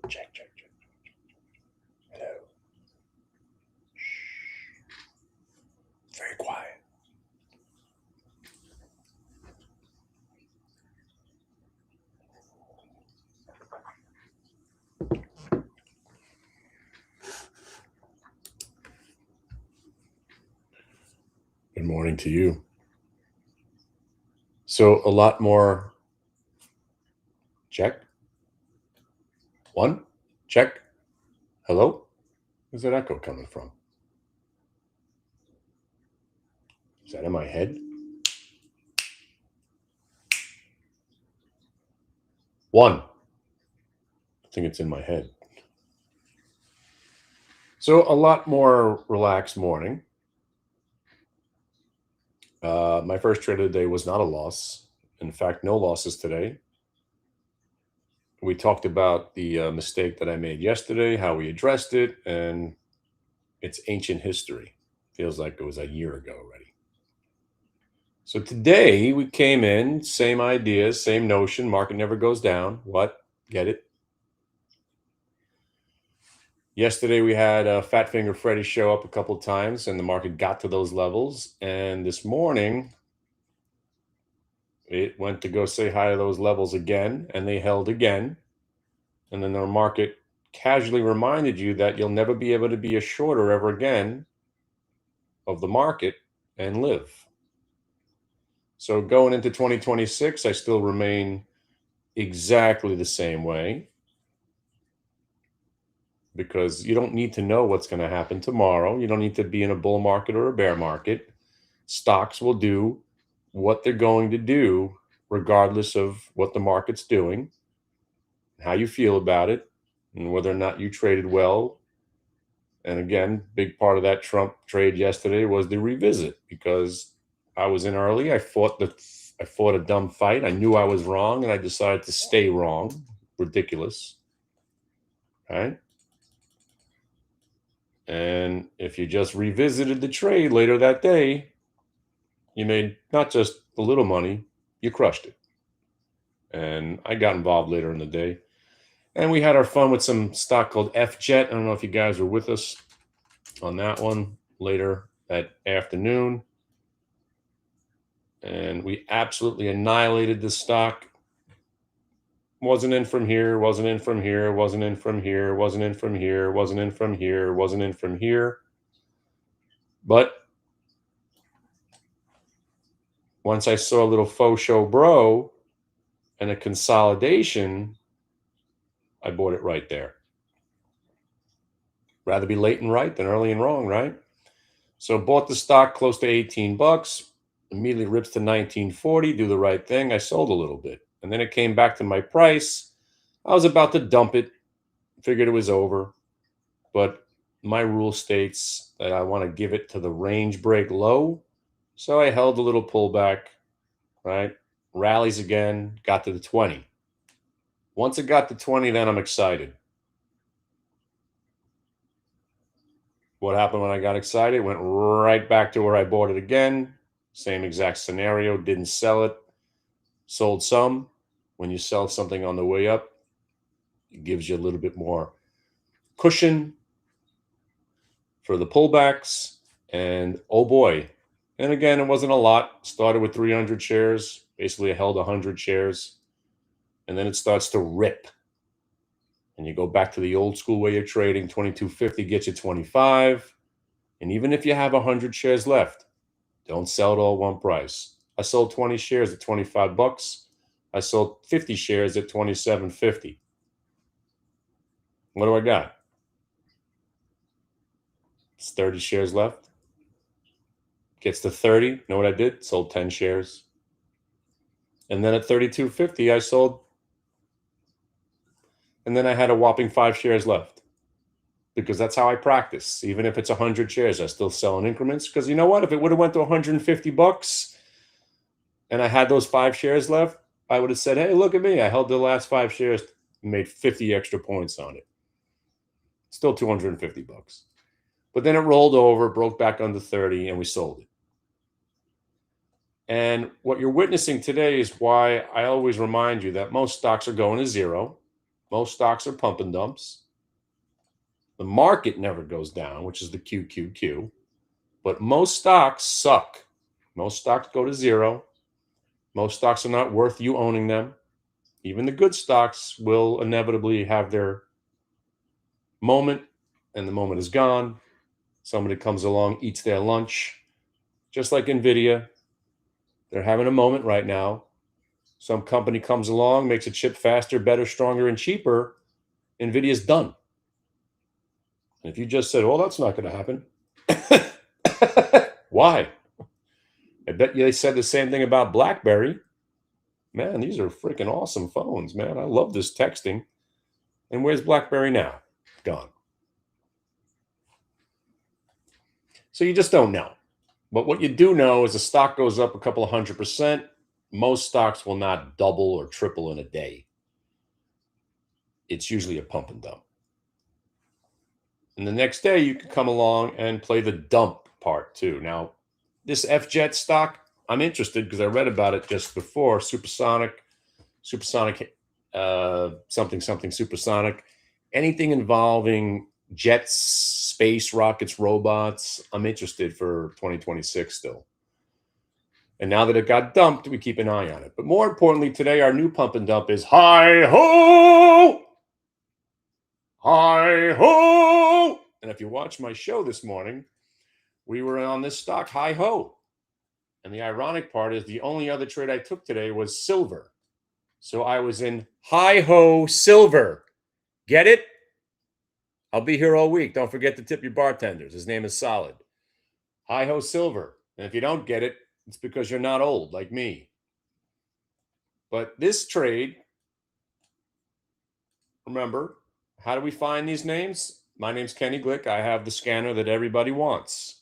Check, check, check. Hello. Shh. Very quiet. Good morning to you. So a lot more. Check. One. Check. Hello. Where's that echo coming from? Is that in my head? One. I think it's in my head. So a lot more relaxed morning. My first trade of the day was not a loss. In fact, no losses today. We talked about the mistake that I made yesterday, how we addressed it, and it's ancient history. Feels like it was a year ago already. So today we came in, same idea, same notion. Market never goes down. What? Get it? Yesterday we had Fat Finger Freddy show up a couple times, and the market got to those levels. And this morning it went to go say hi to those levels again, and they held again. And then the market casually reminded you that you'll never be able to be a shorter ever again of the market and live. So going into 2026, I still remain exactly the same way, because you don't need to know what's going to happen tomorrow. You don't need to be in a bull market or a bear market. Stocks will do what they're going to do regardless of what the market's doing, how you feel about it, and whether or not you traded well. And again, big part of that Trump trade yesterday was the revisit, because I was in early. I fought a dumb fight. I knew I was wrong, and I decided to stay wrong. Ridiculous. Right? And if you just revisited the trade later that day, you made not just a little money, you crushed it. And I got involved later in the day. And we had our fun with some stock called FJet. I don't know if you guys were with us on that one later that afternoon. And we absolutely annihilated the stock. Wasn't in from here, wasn't in from here, wasn't in from here, wasn't in from here, wasn't in from here, wasn't in from here. But once I saw a little faux show bro and a consolidation, I bought it right there. Rather be late and right than early and wrong, right? So bought the stock close to $18, immediately rips to 1940, do the right thing. I sold a little bit. And then it came back to my price. I was about to dump it, figured it was over. But my rule states that I want to give it to the range break low. So I held a little pullback, right? Rallies again, got to the 20. Once it got to 20, then I'm excited. What happened when I got excited? Went right back to where I bought it again. Same exact scenario. Didn't sell it. Sold some. When you sell something on the way up, it gives you a little bit more cushion for the pullbacks. And oh boy. And again, it wasn't a lot. Started with 300 shares. Basically, I held 100 shares. And then it starts to rip. And you go back to the old school way of trading. 2250 gets you 25. And even if you have 100 shares left, don't sell it all at one price. I sold 20 shares at $25. I sold 50 shares at $27.50. What do I got? It's 30 shares left. Gets to 30. Know what I did? Sold 10 shares. And then at $32.50, I sold. And then I had a whopping 5 shares left, because that's how I practice. Even if it's 100 shares, I still sell in increments. Because you know what? If it would have went to $150 and I had those 5 shares left, I would have said, hey, look at me. I held the last 5 shares and made 50 extra points on it. Still $250. But then it rolled over, broke back under 30, and we sold it. And what you're witnessing today is why I always remind you that most stocks are going to zero. Most stocks are pump and dumps. The market never goes down, which is the QQQ. But most stocks suck. Most stocks go to zero. Most stocks are not worth you owning them. Even the good stocks will inevitably have their moment, and the moment is gone. Somebody comes along, eats their lunch. Just like Nvidia, they're having a moment right now. Some company comes along, makes a chip faster, better, stronger, and cheaper. Nvidia's done. And if you just said, well, that's not going to happen. Why? I bet you they said the same thing about BlackBerry. Man, these are freaking awesome phones, man. I love this texting. And where's BlackBerry now? Gone. So you just don't know. But what you do know is the stock goes up a couple of 100%. Most stocks will not double or triple in a day. It's usually a pump and dump. And the next day, you can come along and play the dump part too. Now, this FJet stock, I'm interested because I read about it just before. Supersonic, something supersonic. Anything involving jets, space, rockets, robots, I'm interested for 2026 still. And now that it got dumped, we keep an eye on it. But more importantly, today, our new pump and dump is hi-ho! Hi-ho! And if you watch my show this morning, we were on this stock, hi-ho. And the ironic part is the only other trade I took today was silver. So I was in hi-ho silver. Get it? I'll be here all week. Don't forget to tip your bartenders. His name is Solid. Hi-ho silver. And if you don't get it, it's because you're not old like me. But this trade, remember, how do we find these names? My name's Kenny Glick. I have the scanner that everybody wants.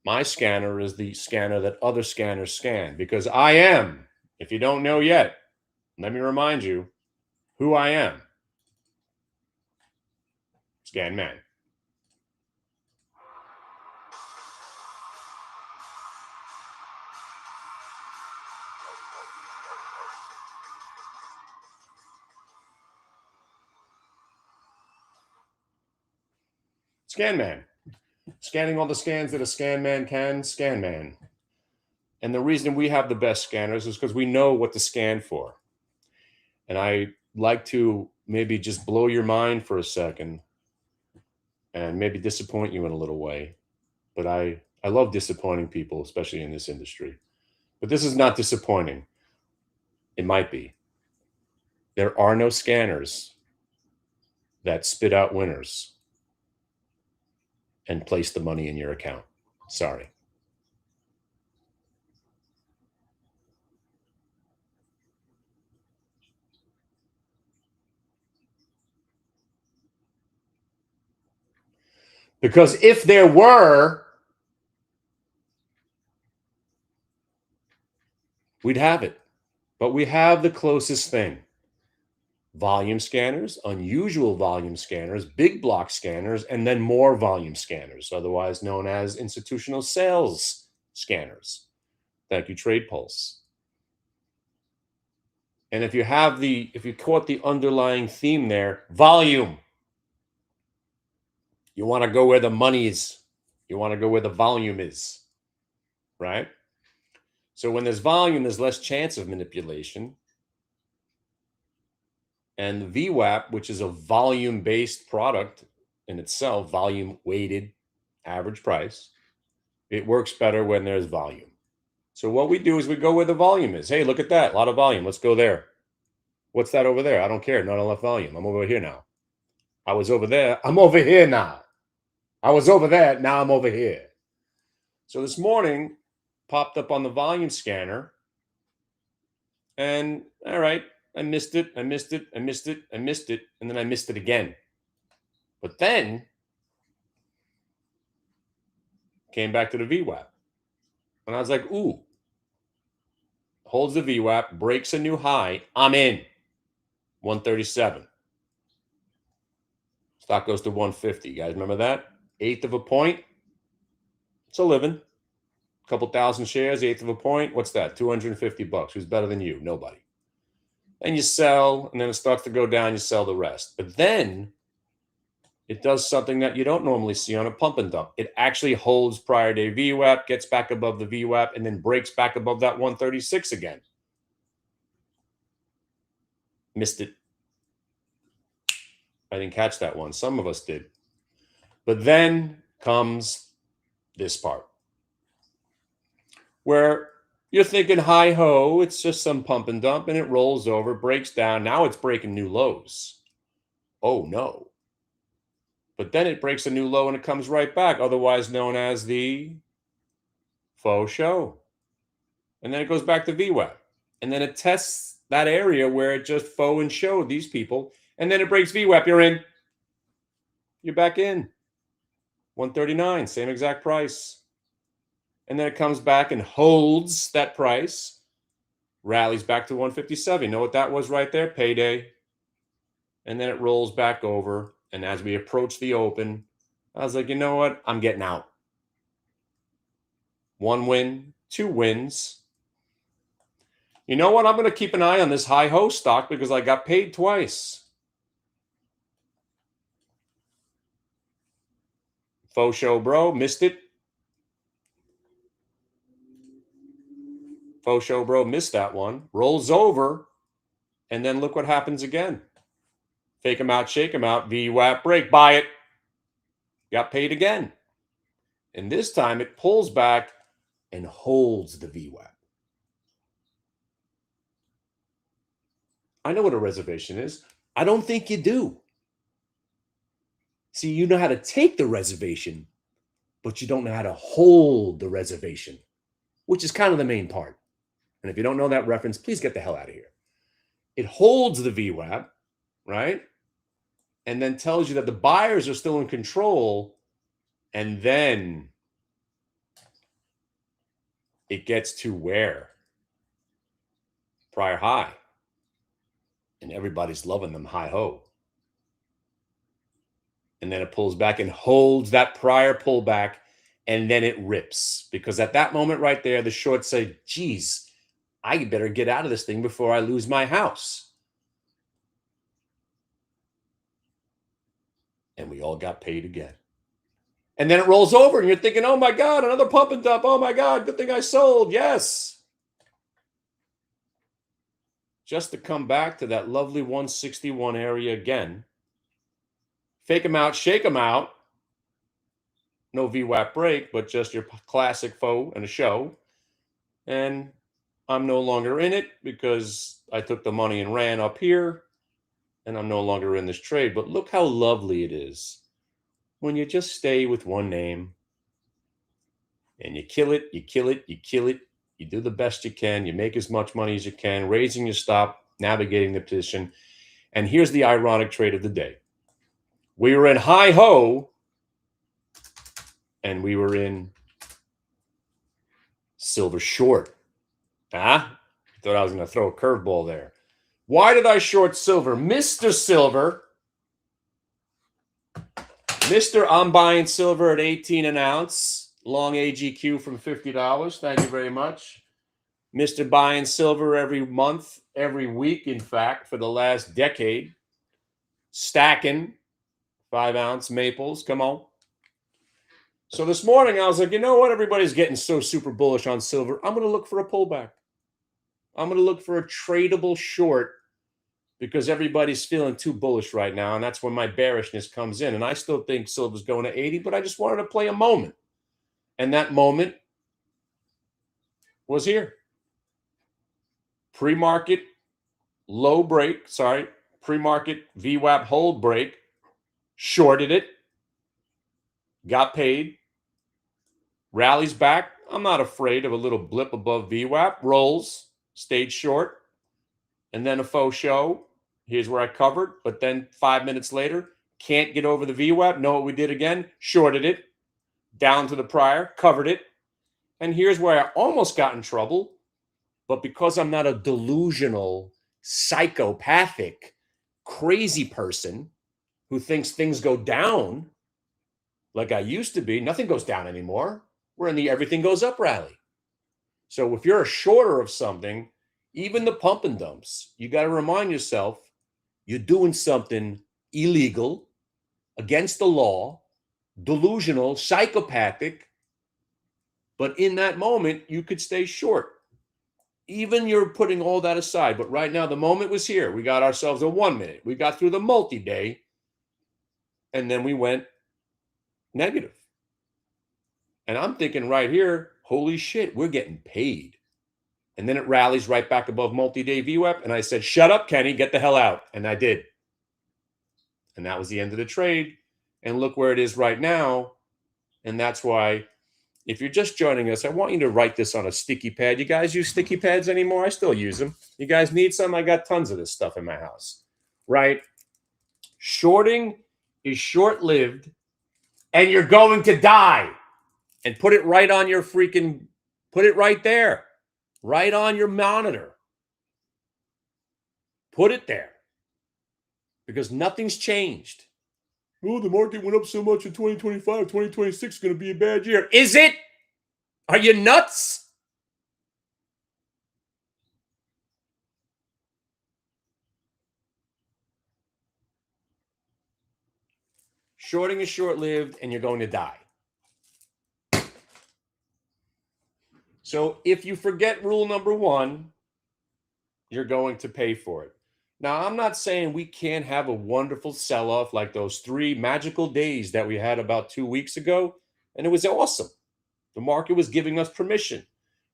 My scanner is the scanner that other scanners scan because I am, if you don't know yet, let me remind you who I am. Scan Man. Scan Man. Scanning all the scans that a scan man can, Scan Man. And the reason we have the best scanners is because we know what to scan for. And I like to maybe just blow your mind for a second and maybe disappoint you in a little way. But I love disappointing people, especially in this industry. But this is not disappointing. It might be. There are no scanners that spit out winners and place the money in your account. Sorry. Because if there were, we'd have it. But we have the closest thing. Volume scanners, unusual volume scanners, big block scanners, and then more volume scanners, otherwise known as institutional sales scanners. Thank you, Trade Pulse. And if you caught the underlying theme there, volume. You want to go where the money is. You want to go where the volume is, right? So when there's volume, there's less chance of manipulation. And the VWAP, which is a volume-based product in itself, volume-weighted average price, it works better when there's volume. So what we do is we go where the volume is. Hey, look at that. A lot of volume. Let's go there. What's that over there? I don't care. Not enough volume. I'm over here now. I was over there. I'm over here now. I was over there. Now I'm over here. So this morning, popped up on the volume scanner. And all right, I missed it. And then I missed it again. But then came back to the VWAP. And I was like, ooh, holds the VWAP, breaks a new high. I'm in. 137. Stock goes to 150. You guys remember that? Eighth of a point. It's a living. A couple thousand shares, eighth of a point. What's that? $250. Who's better than you? Nobody. and you sell, and then it starts to go down, you sell the rest. But then it does something that you don't normally see on a pump and dump. It actually holds prior day VWAP, gets back above the VWAP, and then breaks back above that 136 again. Missed it. I didn't catch that one. Some of us did. But then comes this part where you're thinking, hi ho, it's just some pump and dump, and it rolls over, breaks down. Now it's breaking new lows. Oh no. But then it breaks a new low and it comes right back, otherwise known as the faux show. And then it goes back to VWAP. And then it tests that area where it just faux and showed these people. And then it breaks VWAP. You're in. You're back in. 139, same exact price. And then it comes back and holds that price, rallies back to 157. You know what that was right there? Payday. And then it rolls back over. And as we approach the open, I was like, you know what? I'm getting out. 1 win, 2 wins. You know what? I'm going to keep an eye on this high ho stock because I got paid twice. Faux show, bro. Missed it. Faux show, bro. Missed that one. Rolls over. And then look what happens again. Fake him out, shake him out. VWAP break. Buy it. Got paid again. And this time it pulls back and holds the VWAP. I know what a reservation is. I don't think you do. See, you know how to take the reservation, but you don't know how to hold the reservation, which is kind of the main part. And if you don't know that reference, please get the hell out of here. It holds the VWAP, right? And then tells you that the buyers are still in control. And then it gets to where? Prior high. And everybody's loving them high ho. And then it pulls back and holds that prior pullback, and then it rips. Because at that moment right there, the shorts say, geez, I better get out of this thing before I lose my house. And we all got paid again. And then it rolls over, and you're thinking, oh my God, another pump and dump. Oh my God, good thing I sold. Yes. Just to come back to that lovely 161 area again. Fake them out, shake them out. No VWAP break, but just your classic faux and a show. And I'm no longer in it because I took the money and ran up here. And I'm no longer in this trade. But look how lovely it is when you just stay with one name. And you kill it, you kill it, you kill it. You do the best you can. You make as much money as you can, raising your stop, navigating the position. And here's the ironic trade of the day. We were in high ho, and we were in silver short. Thought I was going to throw a curveball there. Why did I short silver? Mr. Silver. Mr. I'm buying silver at 18 an ounce. Long AGQ from $50. Thank you very much. Mr. Buying silver every month, every week, in fact, for the last decade. Stacking 5-ounce maples. Come on. So this morning, I was like, you know what? Everybody's getting so super bullish on silver. I'm going to look for a pullback. I'm going to look for a tradable short because everybody's feeling too bullish right now. And that's when my bearishness comes in. And I still think silver's going to 80, but I just wanted to play a moment. And that moment was here. Pre-market low break, pre-market VWAP hold break, shorted it, got paid, rallies back. I'm not afraid of a little blip above VWAP, rolls, stayed short, and then a faux show. Here's where I covered, but then 5 minutes later, can't get over the VWAP. Know what we did again? Shorted it, down to the prior, covered it. And here's where I almost got in trouble, but because I'm not a delusional, psychopathic, crazy person who thinks things go down like I used to be, nothing goes down anymore. We're in the everything goes up rally. So if you're a shorter of something, Even the pump and dumps, you got to remind yourself you're doing something illegal, against the law, delusional, psychopathic. But in that moment, you could stay short. Even you're putting all that aside. But right now, the moment was here. We got ourselves a 1 minute. We got through the multi-day. And then we went negative. And I'm thinking right here, holy shit, we're getting paid. And then it rallies right back above multi-day VWAP. And I said, shut up, Kenny, get the hell out. And I did. And that was the end of the trade. And look where it is right now. And that's why, if you're just joining us, I want you to write this on a sticky pad. You guys use sticky pads anymore? I still use them. You guys need some? I got tons of this stuff in my house. Right? Shorting is short-lived, and you're going to die. And put it right on your freaking, put it right there. Right on your monitor. Put it there. Because nothing's changed. Oh, the market went up so much in 2025. 2026 is going to be a bad year. Is it? Are you nuts? Shorting is short-lived, and you're going to die. So if you forget rule number 1, you're going to pay for it. Now, I'm not saying we can't have a wonderful sell-off like those 3 magical days that we had about 2 weeks ago, and it was awesome. The market was giving us permission.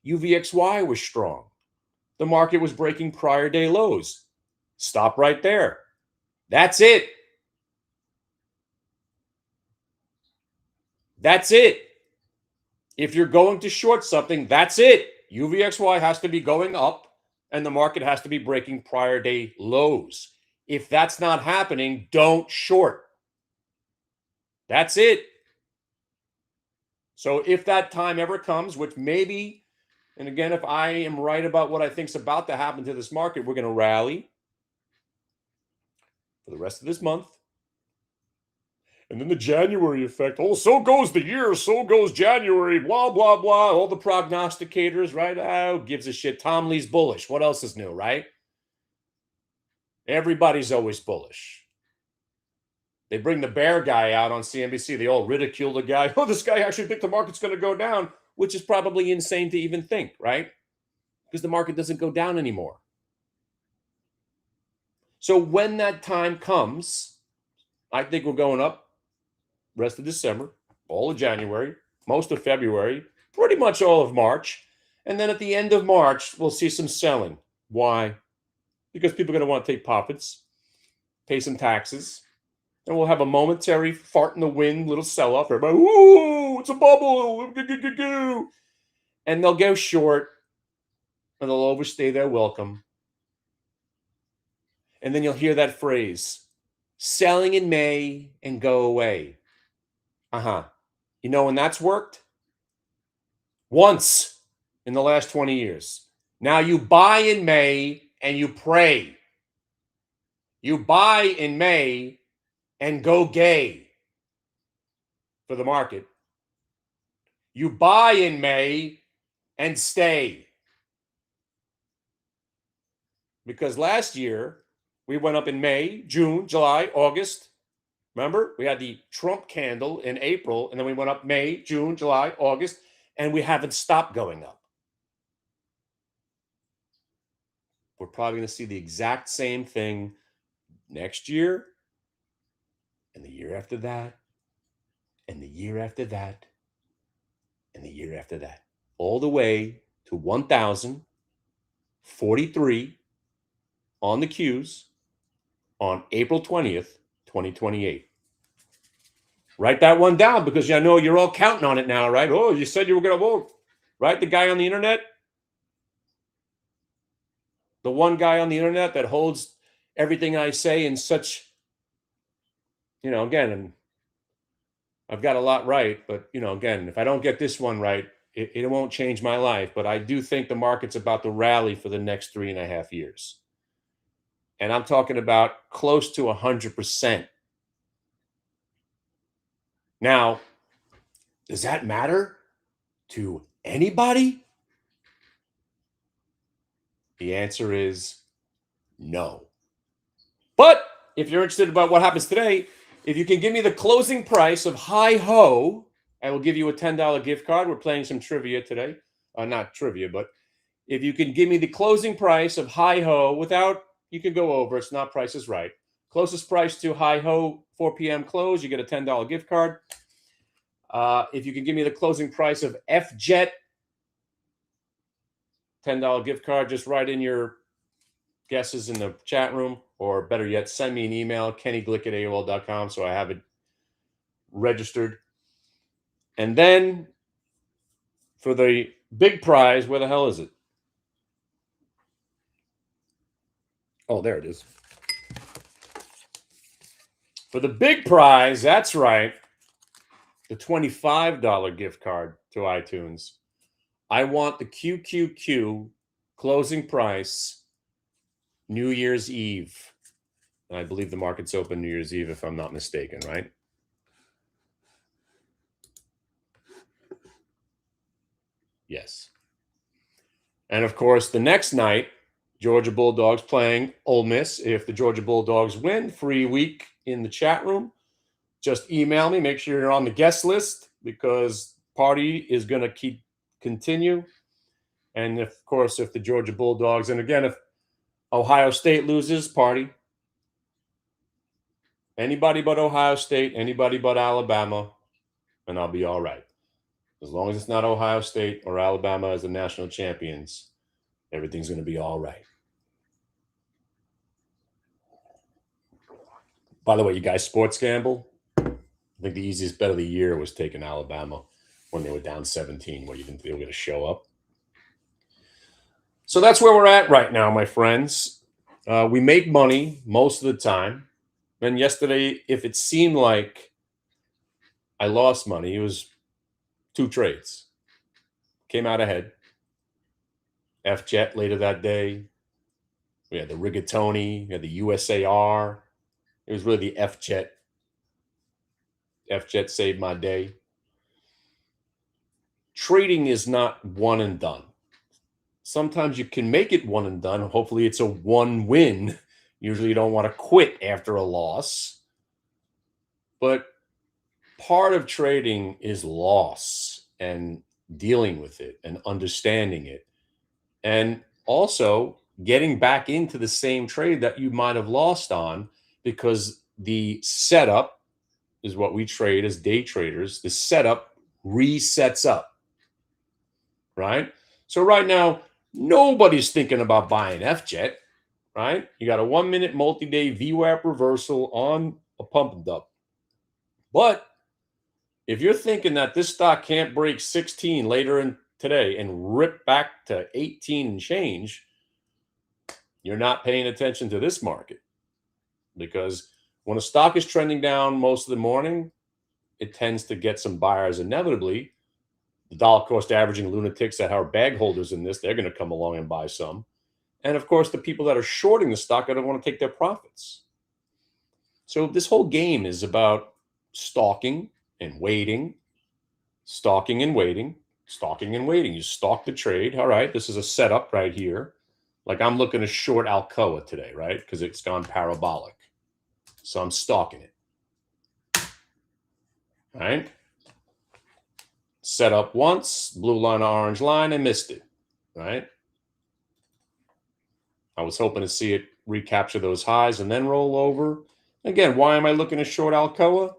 UVXY was strong. The market was breaking prior day lows. Stop right there. That's it. That's it. If you're going to short something, that's it. UVXY has to be going up and the market has to be breaking prior day lows. If that's not happening, don't short. That's it. So if that time ever comes, which maybe, and again, if I am right about what I think is about to happen to this market, we're going to rally for the rest of this month. And then the January effect. Oh, so goes the year, so goes January, blah, blah, blah. All the prognosticators, right? Oh, gives a shit. Tom Lee's bullish. What else is new, right? Everybody's always bullish. They bring the bear guy out on CNBC. They all ridicule the guy. Oh, this guy actually thinks the market's going to go down, which is probably insane to even think, right? Because the market doesn't go down anymore. So when that time comes, I think we're going up rest of December, all of January, most of February, pretty much all of March. And then at the end of March, we'll see some selling. Why? Because people are going to want to take profits, pay some taxes, and we'll have a momentary fart in the wind, little sell-off. Everybody, ooh, it's a bubble. And they'll go short, and they'll overstay their welcome. And then you'll hear that phrase, selling in May and go away. You know when that's worked? Once in the last 20 years. Now you buy in May and you pray. You buy in May and go gay for the market. You buy in May and stay. Because last year, we went up in May, June, July, August. Remember, we had the Trump candle in April, and then we went up May, June, July, August, and we haven't stopped going up. We're probably going to see the exact same thing next year, and the year after that, and the year after that, and the year after that, all the way to 1,043 on the Qs on April 20th, 2028. Write that one down because I know you're all counting on it now, right? Oh, you said you were going to vote, right? The guy on the internet, the one guy on the internet that holds everything I say in such, again, and I've got a lot right, but, again, if I don't get this one right, it won't change my life. But I do think the market's about to rally for the next 3.5 years. And I'm talking about close to 100%. Now, does that matter to anybody? The answer is no. But if you're interested about what happens today, if you can give me the closing price of Hi Ho, I will give you a $10 gift card. We're playing some trivia today. Not trivia, but if you can give me the closing price of Hi Ho without, you can go over. It's not Price is Right. Closest price to Hi Ho, 4 p.m. close, you get a $10 gift card. If you can give me the closing price of F-Jet, $10 gift card, just write in your guesses in the chat room, or better yet, send me an email, kennyglick@aol.com, so I have it registered. And then for the big prize, where the hell is it? Oh, there it is. For the big prize, that's right, the $25 gift card to iTunes. I want the QQQ closing price New Year's Eve. And I believe the market's open New Year's Eve, if I'm not mistaken, right? Yes. And of course, the next night, Georgia Bulldogs playing Ole Miss. If the Georgia Bulldogs win, free week in the chat room. Just email me. Make sure you're on the guest list, because party is going to continue. And of course, if the Georgia Bulldogs, and again, if Ohio State loses, party. Anybody but Ohio State, anybody but Alabama, and I'll be all right. As long as it's not Ohio State or Alabama as the national champions, everything's going to be all right. By the way, you guys sports gamble? I think the easiest bet of the year was taking Alabama when they were down 17, where you didn't think they were going to show up. So that's where we're at right now, my friends. We make money most of the time. And yesterday, if it seemed like I lost money, it was 2 trades. Came out ahead. F-Jet later that day. We had the rigatoni. We had the USAR. It was really the F-Jet. F-Jet saved my day. Trading is not one and done. Sometimes you can make it one and done. Hopefully it's a one win. Usually you don't want to quit after a loss. But part of trading is loss and dealing with it and understanding it. And also getting back into the same trade that you might have lost on, because the setup is what we trade as day traders. The setup resets up, right? So right now, nobody's thinking about buying F-Jet, right? You got a 1-minute multi-day VWAP reversal on a pump and dump. But if you're thinking that this stock can't break 16 later in today and rip back to 18 and change, you're not paying attention to this market. Because when a stock is trending down most of the morning, it tends to get some buyers inevitably. The dollar cost averaging lunatics that are bag holders in this, they're going to come along and buy some. And of course, the people that are shorting the stock are going to want to take their profits. So this whole game is about stalking and waiting, stalking and waiting, stalking and waiting. You stalk the trade. All right, this is a setup right here. Like I'm looking to short Alcoa today, right? Because it's gone parabolic. So I'm stalking it. All right. Set up once, blue line, orange line, and missed it. Right. I was hoping to see it recapture those highs and then roll over. Again, why am I looking to short Alcoa?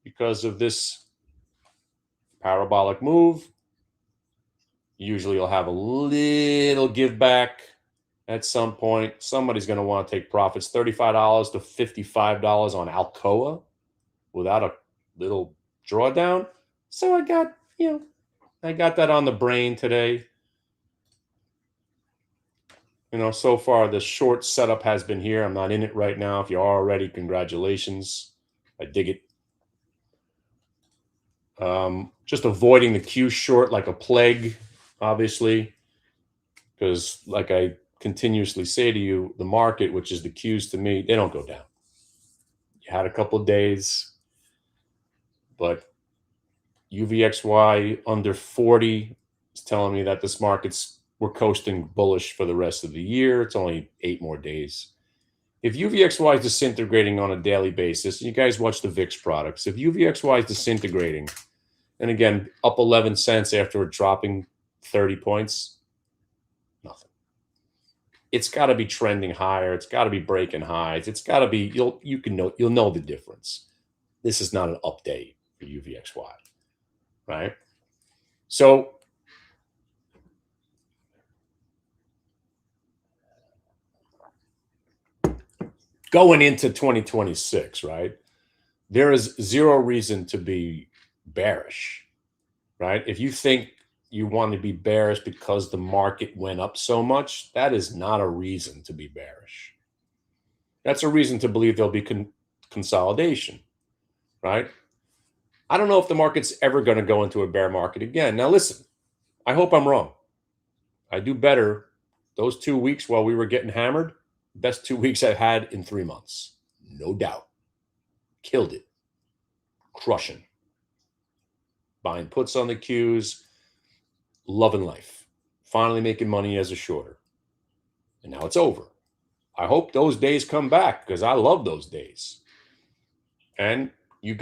Because of this parabolic move. Usually you'll have a little give back at some point. Somebody's going to want to take profits, $35 to $55 on Alcoa without a little drawdown. So I got that on the brain today. So far the short setup has been here. I'm not in it right now. If you are already, congratulations. I dig it. Just avoiding the Q short like a plague, obviously, because like I continuously say to you, the market, which is the Qs to me, they don't go down. You had a couple of days, but UVXY under 40 is telling me that this market's we're coasting bullish for the rest of the year. It's only 8 more days. If UVXY is disintegrating on a daily basis, and you guys watch the VIX products, if UVXY is disintegrating, and again, up 11 cents after dropping 30 points, nothing. It's got to be trending higher. It's got to be breaking highs. It's got to be, you'll know the difference. This is not an up day for UVXY, right? So going into 2026, right? There is zero reason to be bearish, right? If you think you want to be bearish because the market went up so much, that is not a reason to be bearish. That's a reason to believe there'll be consolidation, right? I don't know if the market's ever going to go into a bear market again. Now, listen, I hope I'm wrong. I do better. Those 2 weeks while we were getting hammered, best 2 weeks I've had in 3 months. No doubt. Killed it. Crushing. Buying puts on the Qs. Loving life. Finally making money as a shorter. And now it's over. I hope those days come back because I love those days. And you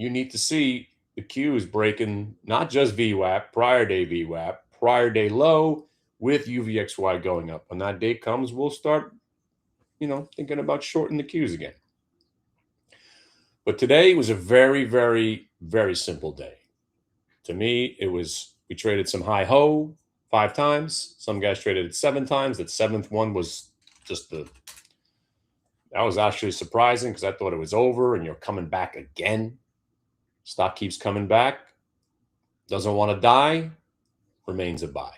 need to see the Qs breaking not just VWAP, prior day VWAP, prior day low with UVXY going up. When that day comes, we'll start, thinking about shorting the Qs again. But today was a very, very, very simple day. To me, we traded some high ho 5 times. Some guys traded it 7 times. That 7th one was that was actually surprising because I thought it was over and you're coming back again. Stock keeps coming back. Doesn't want to die. Remains a buy.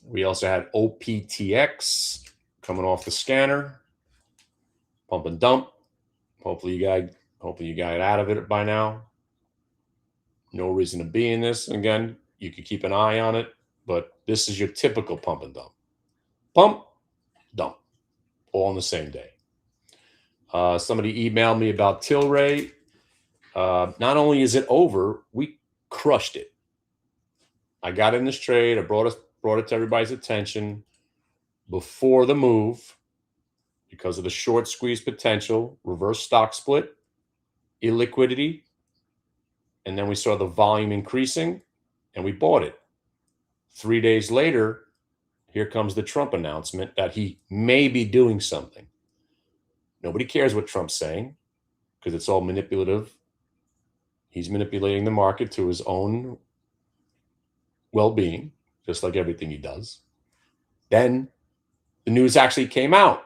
We also had OPTX coming off the scanner. Pump and dump. Hopefully you got out of it by now. No reason to be in this. Again, you could keep an eye on it, but this is your typical pump and dump. Pump, dump, all on the same day. Somebody emailed me about Tilray. Not only is it over, we crushed it. I got in this trade. I brought it to everybody's attention before the move because of the short squeeze potential, reverse stock split, illiquidity, and then we saw the volume increasing, and we bought it. 3 days later, here comes the Trump announcement that he may be doing something. Nobody cares what Trump's saying because it's all manipulative. He's manipulating the market to his own well-being, just like everything he does. Then the news actually came out.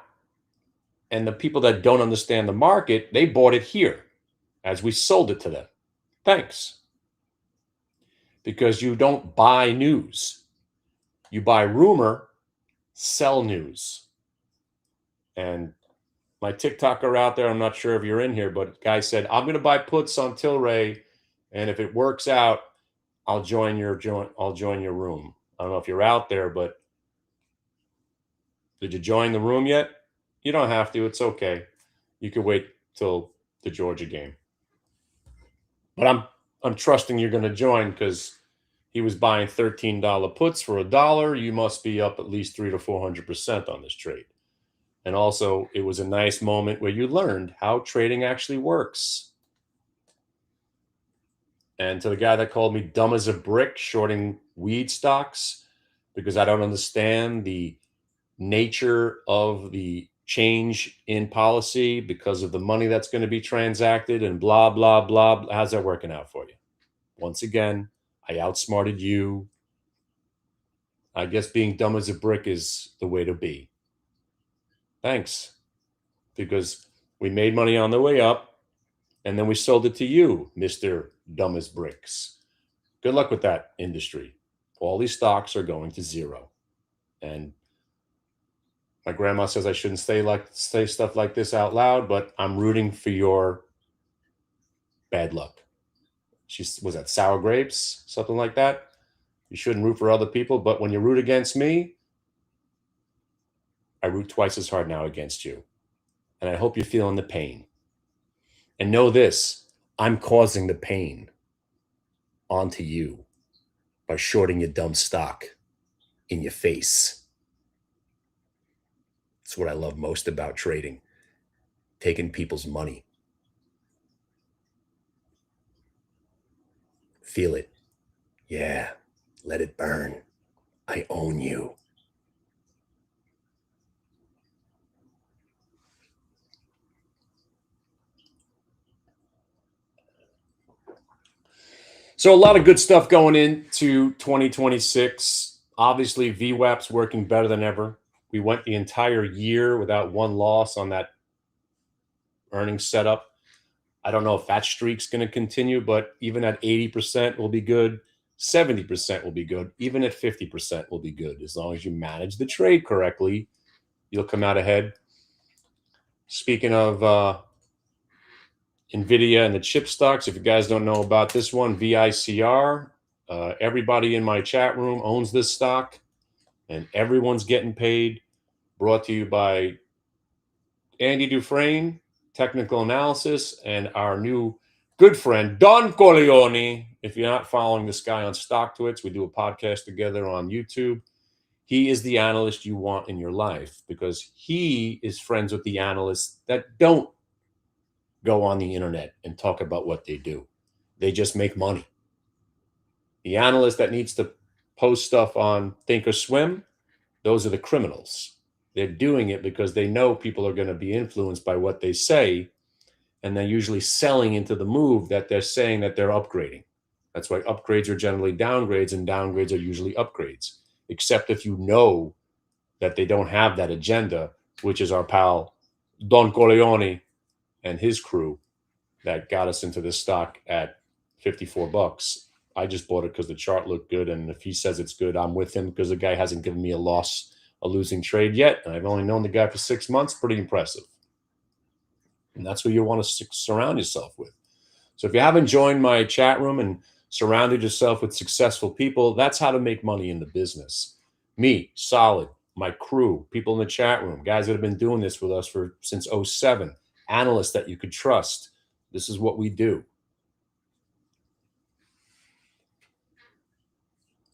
And the people that don't understand the market, they bought it here as we sold it to them. Thanks. Because you don't buy news. You buy rumor, sell news. And my TikToker out there, I'm not sure if you're in here, but the guy said, I'm going to buy puts on Tilray, and if it works out, I'll join your room. I don't know if you're out there, but did you join the room yet? You don't have to. It's okay. You can wait till the Georgia game. But I'm trusting you're going to join because he was buying $13 puts for $1. You must be up at least 300 to 400% on this trade. And also, it was a nice moment where you learned how trading actually works. And to the guy that called me dumb as a brick shorting weed stocks because I don't understand the nature of the change in policy because of the money that's going to be transacted and blah, blah, blah. How's that working out for you? Once again, I outsmarted you. I guess being dumb as a brick is the way to be. Thanks. Because we made money on the way up and then we sold it to you, Mr. Dumb as Bricks. Good luck with that industry. All these stocks are going to zero. And my grandma says I shouldn't say stuff like this out loud, but I'm rooting for your bad luck. Was that sour grapes? Something like that? You shouldn't root for other people, but when you root against me, I root twice as hard now against you. And I hope you're feeling the pain. And know this, I'm causing the pain onto you by shorting your dumb stock in your face. That's what I love most about trading, taking people's money. Feel it. Yeah, let it burn. I own you. So a lot of good stuff going into 2026. Obviously, VWAP's working better than ever. We went the entire year without one loss on that earnings setup. I don't know if that streak's going to continue, but even at 80% will be good. 70% will be good. Even at 50% will be good. As long as you manage the trade correctly, you'll come out ahead. Speaking of NVIDIA and the chip stocks, if you guys don't know about this one, VICR, everybody in my chat room owns this stock, and everyone's getting paid. Brought to you by Andy Dufresne, Technical Analysis, and our new good friend, Don Corleone. If you're not following this guy on StockTwits, we do a podcast together on YouTube. He is the analyst you want in your life because he is friends with the analysts that don't go on the internet and talk about what they do. They just make money. The analyst that needs to post stuff on Thinkorswim, those are the criminals. They're doing it because they know people are going to be influenced by what they say, and they're usually selling into the move that they're saying that they're upgrading. That's why upgrades are generally downgrades, and downgrades are usually upgrades, except if you know that they don't have that agenda, which is our pal Don Corleone and his crew that got us into this stock at $54. I just bought it because the chart looked good, and if he says it's good, I'm with him because the guy hasn't given me a losing trade yet, and I've only known the guy for 6 months. Pretty impressive. And that's what you want to surround yourself with. So if you haven't joined my chat room and surrounded yourself with successful people, that's how to make money in the business. Me, solid, my crew, people in the chat room, guys that have been doing this with us since 07, analysts that you could trust. This is what we do.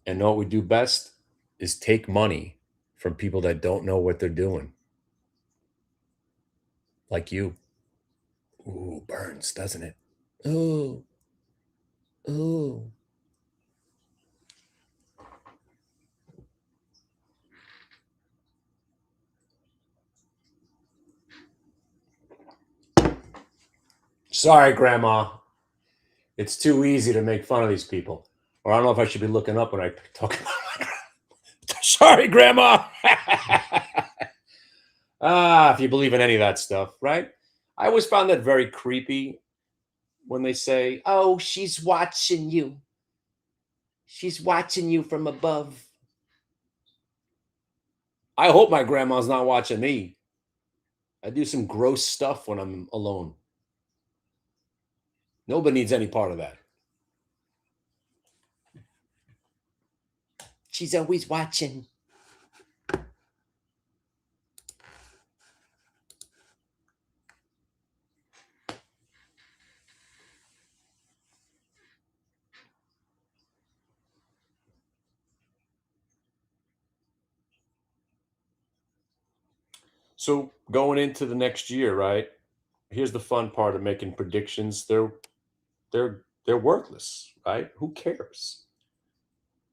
And know what we do best is take money from people that don't know what they're doing. Like you. Ooh, burns, doesn't it? Ooh. Ooh. Sorry, Grandma. It's too easy to make fun of these people. Or I don't know if I should be looking up when I talk about my grandma. Sorry, Grandma. If you believe in any of that stuff, right? I always found that very creepy when they say, oh, she's watching you. She's watching you from above. I hope my grandma's not watching me. I do some gross stuff when I'm alone. Nobody needs any part of that. She's always watching. So going into the next year, right? Here's the fun part of making predictions. They're worthless, right? Who cares?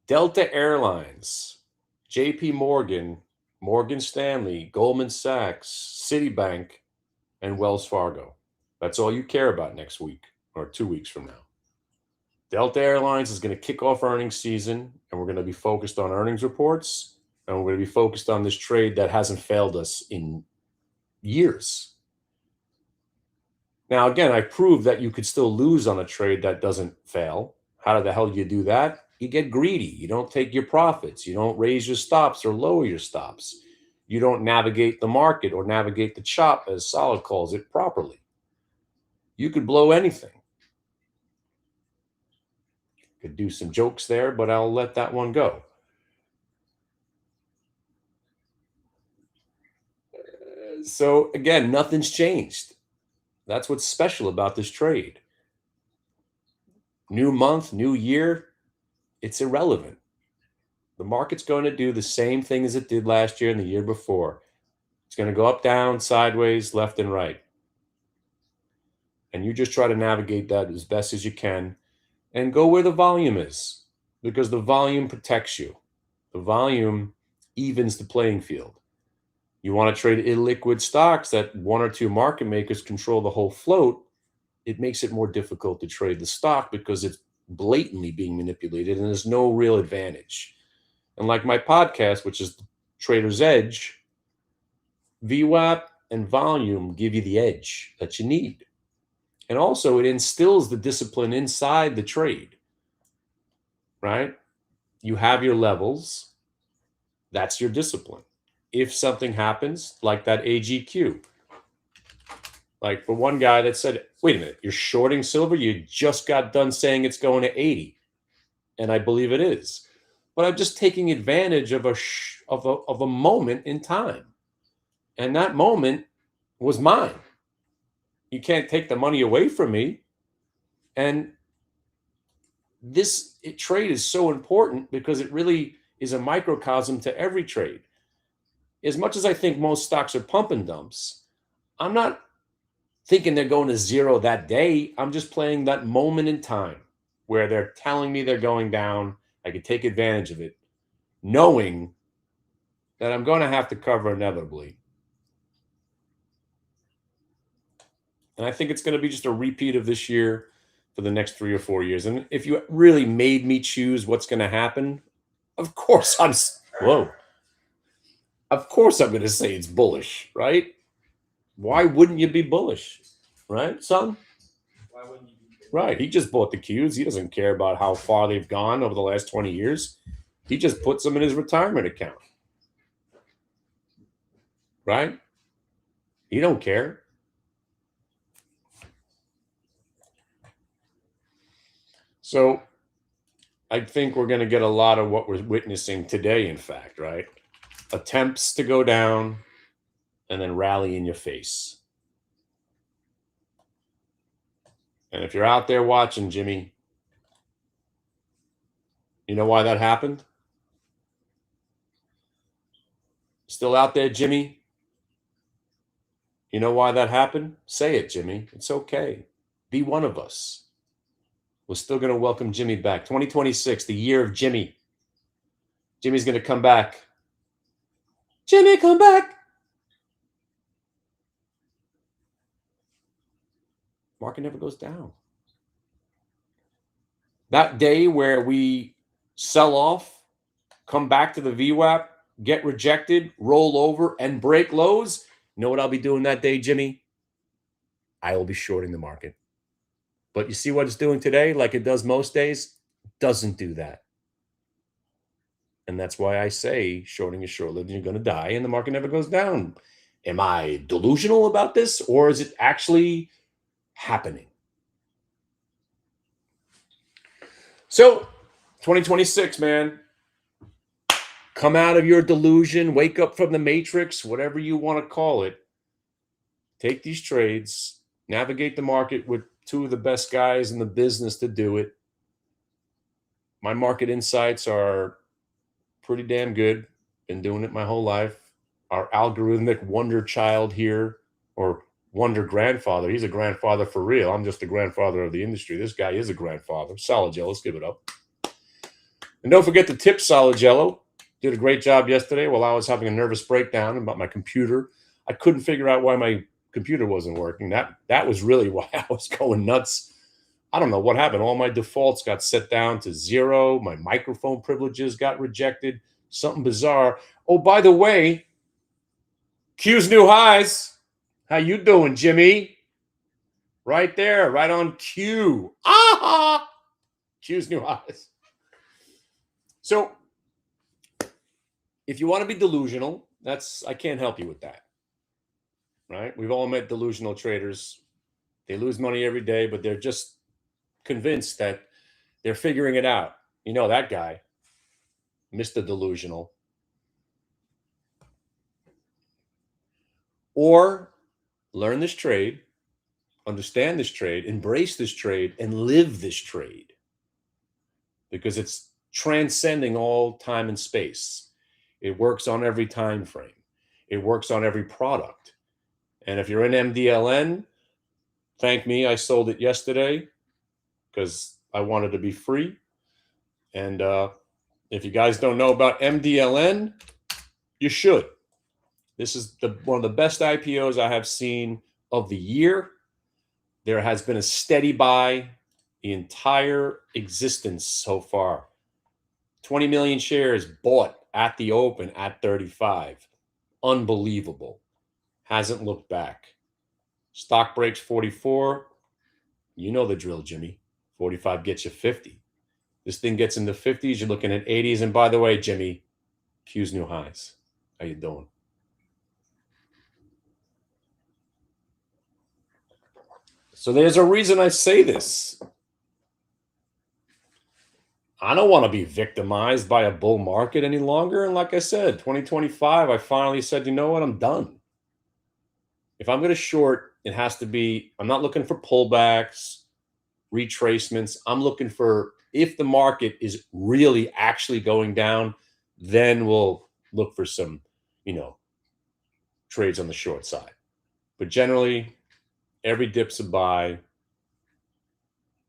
Delta Airlines, JP Morgan, Morgan Stanley, Goldman Sachs, Citibank, and Wells Fargo. That's all you care about next week or 2 weeks from now. Delta Airlines is going to kick off earnings season, and we're going to be focused on earnings reports, and we're going to be focused on this trade that hasn't failed us in years. Now, again, I proved that you could still lose on a trade that doesn't fail. How the hell do you do that? You get greedy. You don't take your profits. You don't raise your stops or lower your stops. You don't navigate the market or navigate the chop, as Solid calls it, properly. You could blow anything. Could do some jokes there, but I'll let that one go. So again, nothing's changed. That's what's special about this trade. New month, new year. it's irrelevant. The market's going to do the same thing as it did last year and the year before. It's going to go up, down, sideways, left, and right. And you just try to navigate that as best as you can and go where the volume is, because the volume protects you. The volume evens the playing field. You want to trade illiquid stocks that one or two market makers control the whole float. It makes it more difficult to trade the stock because it's blatantly being manipulated and there's no real advantage. And like my podcast, which is Trader's Edge, VWAP and volume give you the edge that you need. And also it instills the discipline inside the trade, right? You have your levels. That's your discipline. If something happens like that AGQ, like for one guy that said, wait a minute, you're shorting silver? You just got done saying it's going to 80. And I believe it is. But I'm just taking advantage of a moment in time. And that moment was mine. You can't take the money away from me. And this trade is so important because it really is a microcosm to every trade. As much as I think most stocks are pump and dumps, I'm not thinking they're going to zero that day. I'm just playing that moment in time where they're telling me they're going down. I can take advantage of it, knowing that I'm going to have to cover inevitably. And I think it's going to be just a repeat of this year for the next 3 or 4 years. And if you really made me choose what's going to happen, of course I'm going to say it's bullish, right? Why wouldn't you be bullish, right, son? Why wouldn't you be bullish? Right. He just bought the Qs. He doesn't care about how far they've gone over the last 20 years. He just puts them in his retirement account, right? He don't care. So I think we're going to get a lot of what we're witnessing today, in fact, right? Attempts to go down and then rally in your face. And if you're out there watching, Jimmy, you know why that happened? Still out there, Jimmy? You know why that happened? Say it, Jimmy. It's okay. Be one of us. We're still going to welcome Jimmy back. 2026, the year of Jimmy. Jimmy's going to come back. Jimmy, come back. Market never goes down. That day where we sell off, come back to the VWAP, get rejected, roll over, and break lows, you know what I'll be doing that day, Jimmy? I will be shorting the market. But you see what it's doing today, like it does most days? Doesn't do that. And that's why I say shorting is short-lived and you're going to die and the market never goes down. Am I delusional about this, or is it actually happening? So 2026, man, come out of your delusion, wake up from the matrix, whatever you want to call it. Take these trades, navigate the market with two of the best guys in the business to do it. My market insights are pretty damn good. Been doing it my whole life. Our algorithmic wonder child here, or wonder grandfather. He's a grandfather for real. I'm just a grandfather of the industry. This guy is a grandfather. Solid Jello, let's give it up. And don't forget to tip Solid Jello. Did a great job yesterday while I was having a nervous breakdown about my computer. I couldn't figure out why my computer wasn't working. That was really why I was going nuts. I don't know what happened. All my defaults got set down to 0. My microphone privileges got rejected. Something bizarre. Oh, by the way, Q's new highs. How you doing, Jimmy? Right there, right on Q. Ah! Q's new highs. So if you want to be delusional, I can't help you with that. Right? We've all met delusional traders. They lose money every day, but they're just convinced that they're figuring it out. You know that guy, Mr. Delusional. Or learn this trade, understand this trade, embrace this trade, and live this trade. Because it's transcending all time and space. It works on every time frame. It works on every product. And if you're in MDLN, thank me, I sold it yesterday because I wanted to be free. And if you guys don't know about MDLN, you should. This is one of the best IPOs I have seen of the year. There has been a steady buy the entire existence so far. 20 million shares bought at the open at 35. Unbelievable. Hasn't looked back. Stock breaks 44. You know the drill, Jimmy. 45 gets you 50. This thing gets in the 50s. You're looking at 80s. And by the way, Jimmy, Q's new highs. How you doing? So there's a reason I say this. I don't want to be victimized by a bull market any longer. And like I said, 2025, I finally said, you know what? I'm done. If I'm going to short, it has to be, I'm not looking for pullbacks, retracements. I'm looking for, if the market is really actually going down, then we'll look for some, trades on the short side. But generally, every dip's a buy.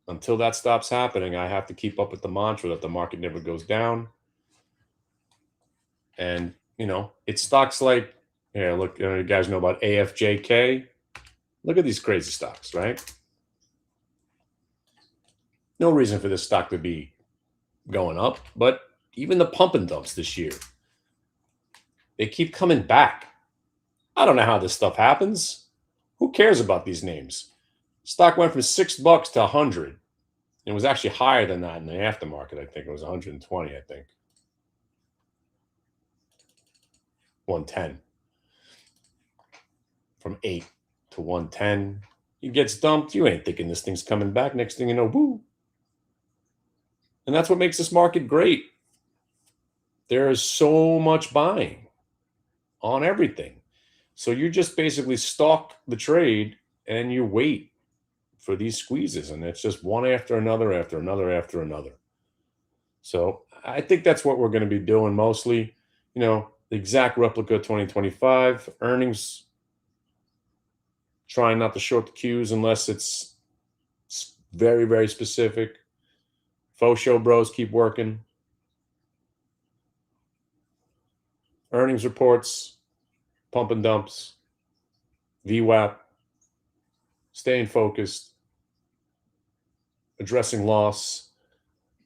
Until that stops happening, I have to keep up with the mantra that the market never goes down. And, it's stocks like, look, you guys know about AFJK. Look at these crazy stocks, right? No reason for this stock to be going up, but even the pump and dumps this year, they keep coming back. I don't know how this stuff happens. Who cares about these names? Stock went from $6 to 100. It was actually higher than that in the aftermarket. I think it was 120, I think. 110. From 8 to 110. It gets dumped. You ain't thinking this thing's coming back. Next thing you know, woo. And that's what makes this market great. There is so much buying on everything. So you just basically stalk the trade and you wait for these squeezes. And it's just one after another, after another, after another. So I think that's what we're going to be doing mostly. The exact replica 2025 earnings. Trying not to short the Qs unless it's very, very specific. Faux show bros keep working. Earnings reports, pump and dumps, VWAP, staying focused, addressing loss.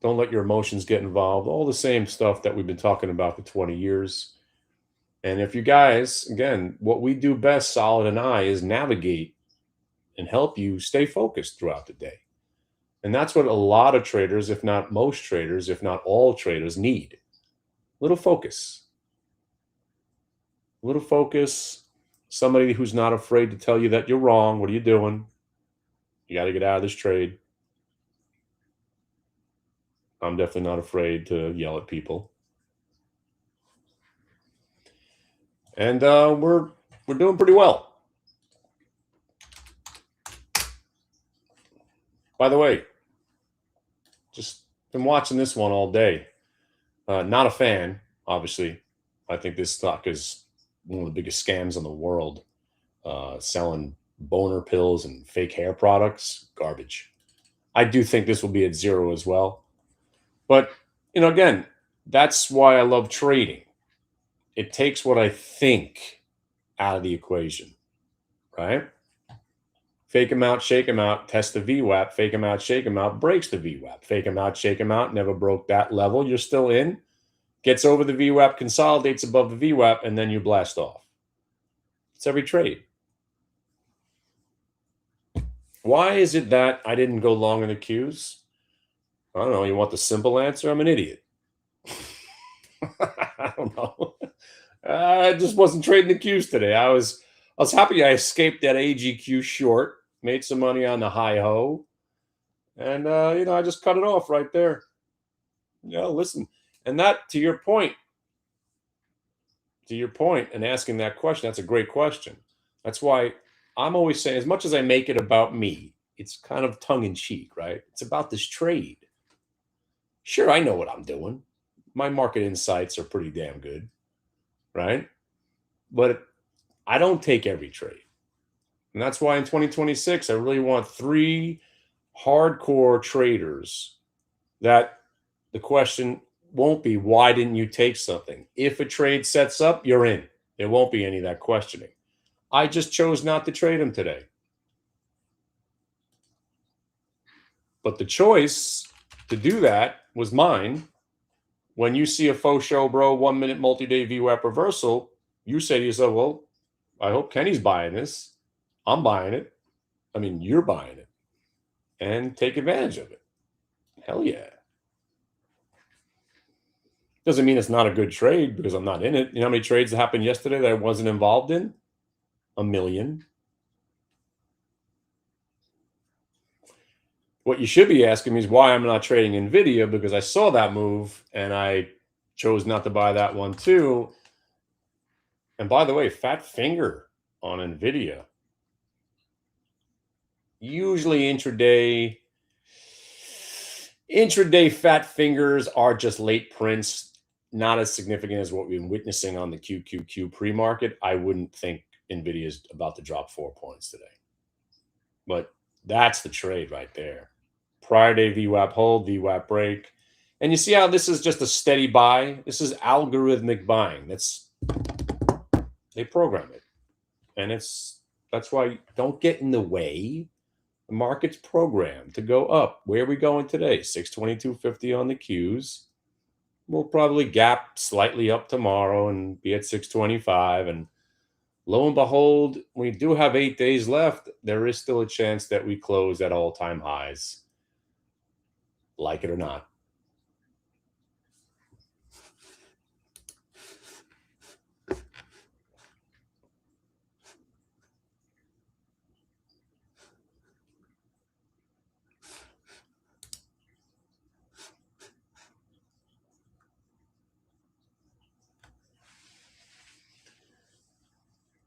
Don't let your emotions get involved. All the same stuff that we've been talking about for 20 years. And if you guys, again, what we do best, Solid and I, is navigate and help you stay focused throughout the day. And that's what a lot of traders, if not most traders, if not all traders, need. Little focus. Little focus. Somebody who's not afraid to tell you that you're wrong. What are you doing? You got to get out of this trade. I'm definitely not afraid to yell at people. And we're doing pretty well. By the way, just been watching this one all day. Not a fan, obviously. I think this stock is one of the biggest scams in the world. Selling boner pills and fake hair products, garbage. I do think this will be at zero as well. But, again, that's why I love trading. It takes what I think out of the equation, right? Fake them out, shake them out, test the VWAP, fake them out, shake them out, breaks the VWAP. Fake them out, shake them out, never broke that level. You're still in, gets over the VWAP, consolidates above the VWAP, and then you blast off. It's every trade. Why is it that I didn't go long in the Qs? I don't know. You want the simple answer? I'm an idiot. I don't know. I just wasn't trading the Qs today. I was happy I escaped that AGQ short, made some money on the high ho, and I just cut it off right there. Listen, and that to your point, and asking that question, that's a great question. That's why I'm always saying, as much as I make it about me, it's kind of tongue in cheek, right? It's about this trade. Sure, I know what I'm doing. My market insights are pretty damn good, right? But I don't take every trade. And that's why in 2026, I really want 3 hardcore traders that the question won't be, why didn't you take something? If a trade sets up, you're in. There won't be any of that questioning. I just chose not to trade them today. But the choice to do that was mine. When you see a faux show, bro, 1 minute multi-day VWAP reversal, you say to yourself, well, I hope Kenny's buying this. I'm buying it. I mean, you're buying it. And take advantage of it. Hell yeah. Doesn't mean it's not a good trade because I'm not in it. You know how many trades happened yesterday that I wasn't involved in? 1 million. What you should be asking me is why I'm not trading NVIDIA, because I saw that move and I chose not to buy that one too. And by the way, fat finger on NVIDIA. Usually intraday fat fingers are just late prints, not as significant as what we've been witnessing on the QQQ pre-market. I wouldn't think NVIDIA is about to drop 4 points today. But that's the trade right there. Prior day VWAP hold, VWAP break. And you see how this is just a steady buy? This is algorithmic buying. They program it. And that's why don't get in the way. The market's programmed to go up. Where are we going today? 622.50 on the Qs. We'll probably gap slightly up tomorrow and be at 625. And lo and behold, we do have 8 days left. There is still a chance that we close at all-time highs. Like it or not.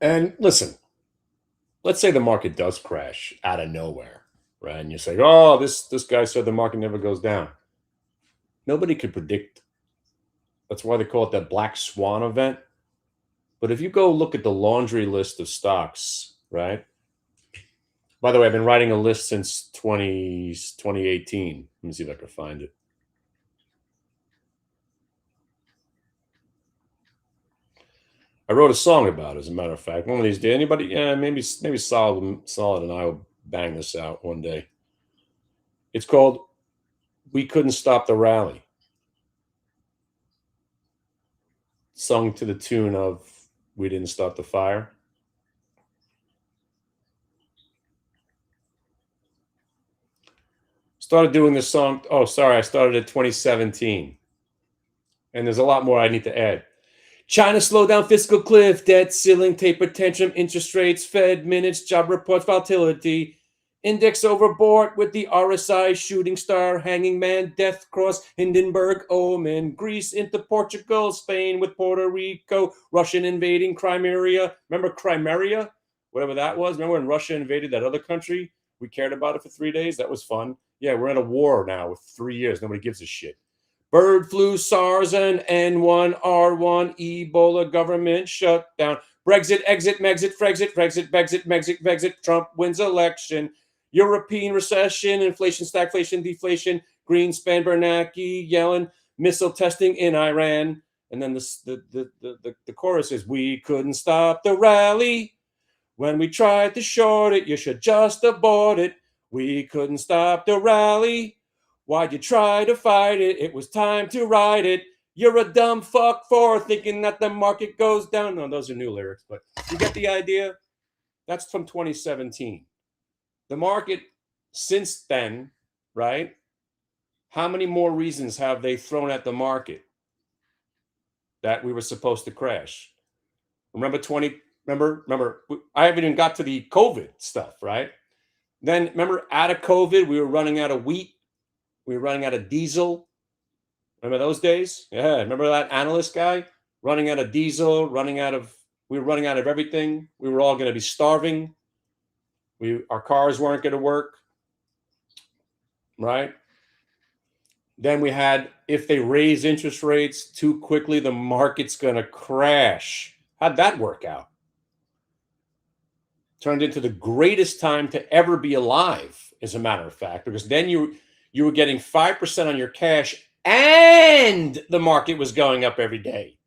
And listen, let's say the market does crash out of nowhere, right? And you say, oh, this guy said the market never goes down. Nobody could predict. That's why they call it that black swan event. But if you go look at the laundry list of stocks, right? By the way, I've been writing a list since 2018. Let me see if I can find it. I wrote a song about it, as a matter of fact. One of these days, anybody? Yeah, maybe Solid and I will bang this out one day. It's called "We Couldn't Stop the Rally," sung to the tune of "We Didn't Start the Fire." Started doing this song. Oh, sorry, I started in 2017, and there's a lot more I need to add. China slow down fiscal cliff, debt ceiling, taper tantrum, interest rates, Fed minutes, job reports, volatility, index overboard with the RSI, shooting star, hanging man, death cross, Hindenburg, omen, Greece into Portugal, Spain with Puerto Rico, Russian invading Crimea. Remember Crimea? Whatever that was. Remember when Russia invaded that other country? We cared about it for 3 days. That was fun. Yeah, we're in a war now with 3 years. Nobody gives a shit. Bird flu, SARS, and N1, R1, Ebola, government shutdown, Brexit, exit, Megxit, Frexit, Brexit, Brexit, Megxit, Brexit, Trump wins election, European recession, inflation, stagflation, deflation, Greenspan, Bernanke, Yellen, missile testing in Iran. And then the chorus is, we couldn't stop the rally. When we tried to short it, you should just abort it. We couldn't stop the rally. Why'd you try to fight it? It was time to ride it. You're a dumb fuck for thinking that the market goes down. No, those are new lyrics, but you get the idea? That's from 2017. The market since then, right? How many more reasons have they thrown at the market that we were supposed to crash? Remember, I haven't even got to the COVID stuff, right? Then remember, out of COVID, we were running out of wheat. We were running out of diesel. Remember those days? Yeah. Remember that analyst guy running out of diesel, we were running out of everything. We were all going to be starving. Our cars weren't going to work. Right? Then we had, if they raise interest rates too quickly, the market's going to crash. How'd that work out? Turned into the greatest time to ever be alive, as a matter of fact, because then you were getting 5% on your cash and the market was going up every day.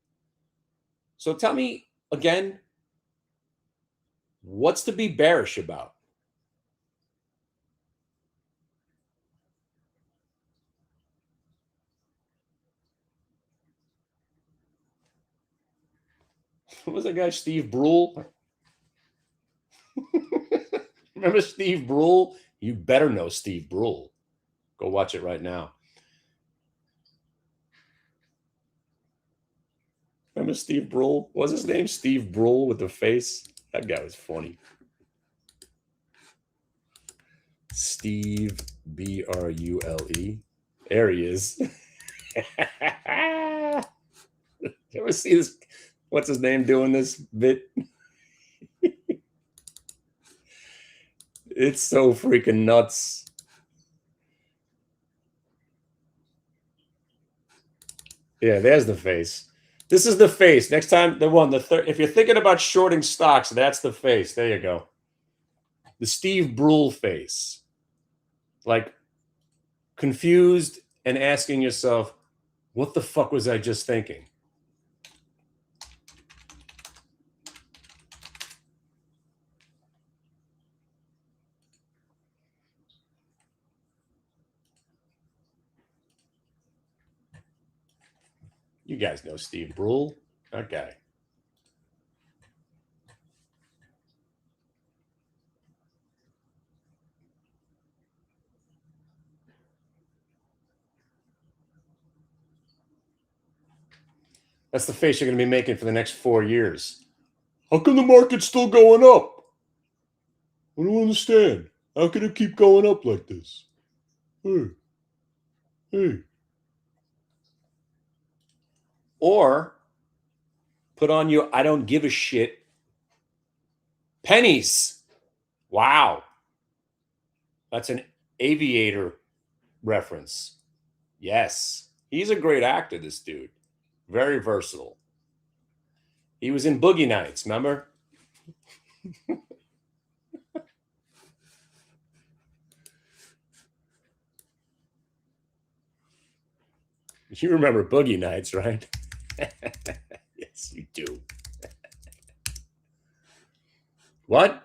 So tell me again, what's to be bearish about? What was that guy, Steve Brule? Remember Steve Brule? You better know Steve Brule. Go watch it right now. Remember Steve Brule? What was his name? Steve Brule with the face? That guy was funny. Steve B-R-U-L-E. There he is. You ever see this? What's his name doing this bit? It's so freaking nuts. Yeah, there's the face. This is the face. Next time, the third. If you're thinking about shorting stocks, that's the face. There you go. The Steve Brule face. Like confused and asking yourself, what the fuck was I just thinking? You guys know Steve Brule, that guy. That's the face you're going to be making for the next 4 years. How come the market's still going up? I don't understand. How can it keep going up like this? Hey. Or put on your I don't give a shit pennies. Wow. That's an Aviator reference. Yes. He's a great actor, this dude. Very versatile. He was in Boogie Nights, remember? You remember Boogie Nights, right? Yes, you do. What?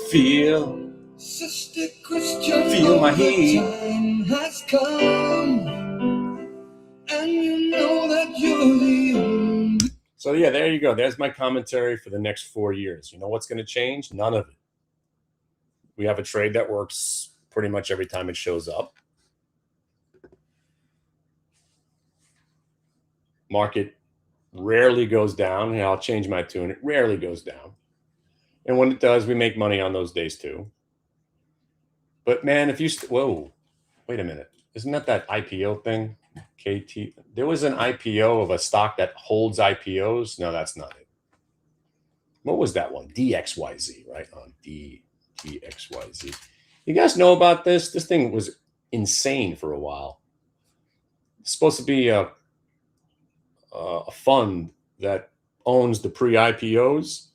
Feel. Sister Christian, Feel my heat. Time has come, and you know that you're the only. So yeah, there you go. There's my commentary for the next 4 years. You know what's going to change? None of it. We have a trade that works pretty much every time it shows up. Market rarely goes down. I'll change my tune. It rarely goes down. And when it does, we make money on those days too. But man, if you whoa, wait a minute, isn't that IPO thing? KT. There was an IPO of a stock that holds IPOs. No, that's not it. What was that one? DXYZ, right? On DXYZ. You guys know about this? This thing was insane for a while. It's supposed to be a fund that owns the pre-IPOs.